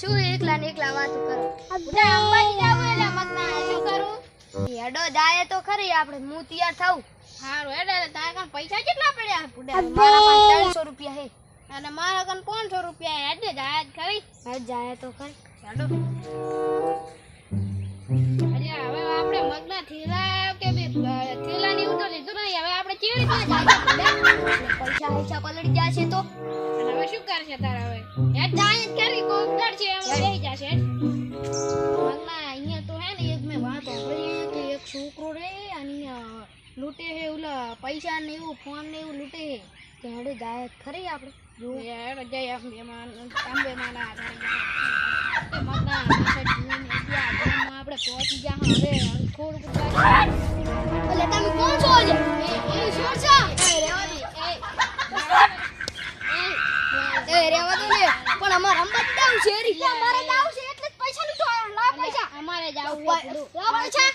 શું એકલા ને એકલા વાત કરો બુડા અંબાજી જાવ એટલે મગના શું કરું હેડો જાય તો ખરી આપણે હું તૈયાર થાઉં હારું હેડે તારા કાન પૈસા કેટલા પડ્યા બુડા મારા પાસે 300 રૂપિયા હે અને મારા કાન 500 રૂપિયા હેડે જાય ખરી હે જાય તો ખરી હેડો અરે હવે આપણે મગના થેલા કે બે થેલા ની ઉતો લીધું નહીં હવે આપણે ચીડી તો જાય પૈસા પૈસા પલળી જશે તો અને હવે શું કરશે તારા હવે હેડ જાય કરી કોકર છે એમ બેહી જશે મગના અહીંયા તો હે ને એક મે વાત સાંભળી કે એક છોકરો રે અને લૂટે હે ઓલા પૈસા ને એવું ફોન ને એવું લૂટે હે કે હેડે જાય ખરી આપણે જો યાર જય અંબે માના આધારે મગના આપણે પહોંચી જા હવે થોડું એટલે તમે કોણ છો એ શું છે એ રેવા દે એ રેવા દે પણ અમાર અંબત દાવ છે રી અમારે દાવ છે એટલે પૈસા લીધો લા પૈસા અમારે જાવ લા પૈસા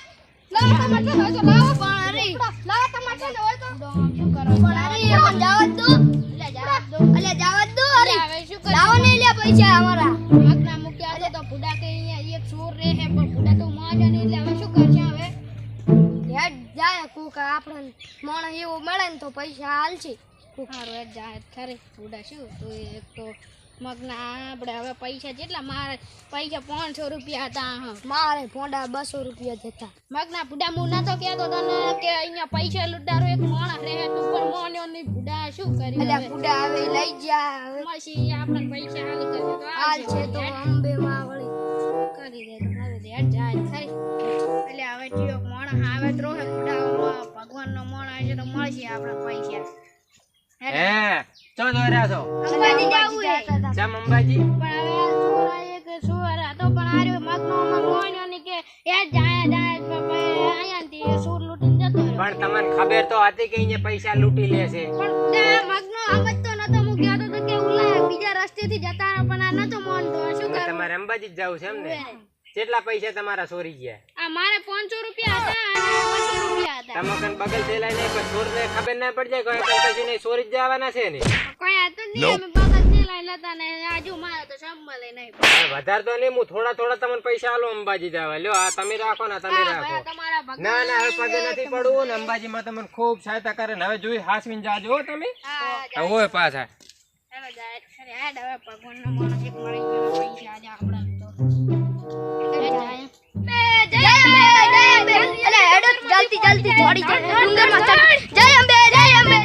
લા ટમાટર હોય તો લાવો પણ અરે લા ટમાટર હોય તો શું કરો પણ અરે પણ જાવત દો એટલે જાવત દો અરે લાવો ને લે પૈસા અમારા મગના મૂક્યા તો બુડા કે અહીંયા એક ચોર રે હે પણ બુડા તો માજા ને એટલે હવે શું કરશે હવે હેડ જાય કુક આપણને મોણ એવું મળે ને તો પૈસા હાલશે કુકારો હેડ જાય ખરી બુડા શું તો એક તો મગના આપણે હવે પૈસા જેટલા મારે પૈસા 500 રૂપિયા હતા મારે ફોંડા 200 રૂપિયા જતા મગના બુડા હું નતો કહેતો તને કે અહીંયા પૈસા લૂંટારો એક માણસ રહે તું પણ મોન્યો નહીં બુડા શું કરી એટલે બુડા હવે લઈ જા હવે મસી આપણને પૈસા હાલ કરે તો હાલ છે તો અંબે માં વળી કરી દે તો હવે હેડ જાય ખરી એટલે હવે ટીયો માણસ આવે તો રોહે બુડા ભગવાનનો માણસ આવે તો મળશે આપણે પૈસા હે ચો દોર્યા છો અંબાજી જાવું હે જમ અંબાજી પણ હવે છોરા એક છોરા તો પણ આર્યો મગનો મોણ્યો ની કે એ જાય આયા થી સૂર લૂટીને જતો રહ્યો પણ તમને ખબર તો હતી કે અહીંયા પૈસા લૂંટી લેશે પણ મગનો સમજતો નતો મૂક્યો તો કે ઉલા બીજા રસ્તેથી જતા પણ આ નતો મોનતો શું કરું તમારે અંબાજી જ જાવ છે એમ ને કેટલા પૈસા તમારા ચોરી ગયા આ મારે 500 રૂપિયા હતા અને 200 રૂપિયા હતા તમે કન બગલ થેલાય નહીં પણ ચોરને ખબર ના પડી જાય કોઈ કઈ નહીં ચોરી જ જવાના છે ને કોઈ આ તો નહીં અમે બગલ થેલાય લેતા ને આજુ મારે તો સંભળે નહીં વધારે તો નહીં હું થોડા થોડા તમને પૈસા આલો અંબાજી જવા લ્યો આ તમે રાખો ને તમે રાખો તમારા ભગવાન ના ના હવે પગે નથી પડવું ને અંબાજીમાં તમને ખૂબ સહાયતા કરે ને હવે જોઈ હાસવીને જાજો હો તમે હોય પાછા હવે જાય ખરે હેડ હવે ભગવાનનો માણસ એક મળી ગયો પૈસા આજે આપડા તો જલ્દી જલ્દી થોડી ડુંગરમાં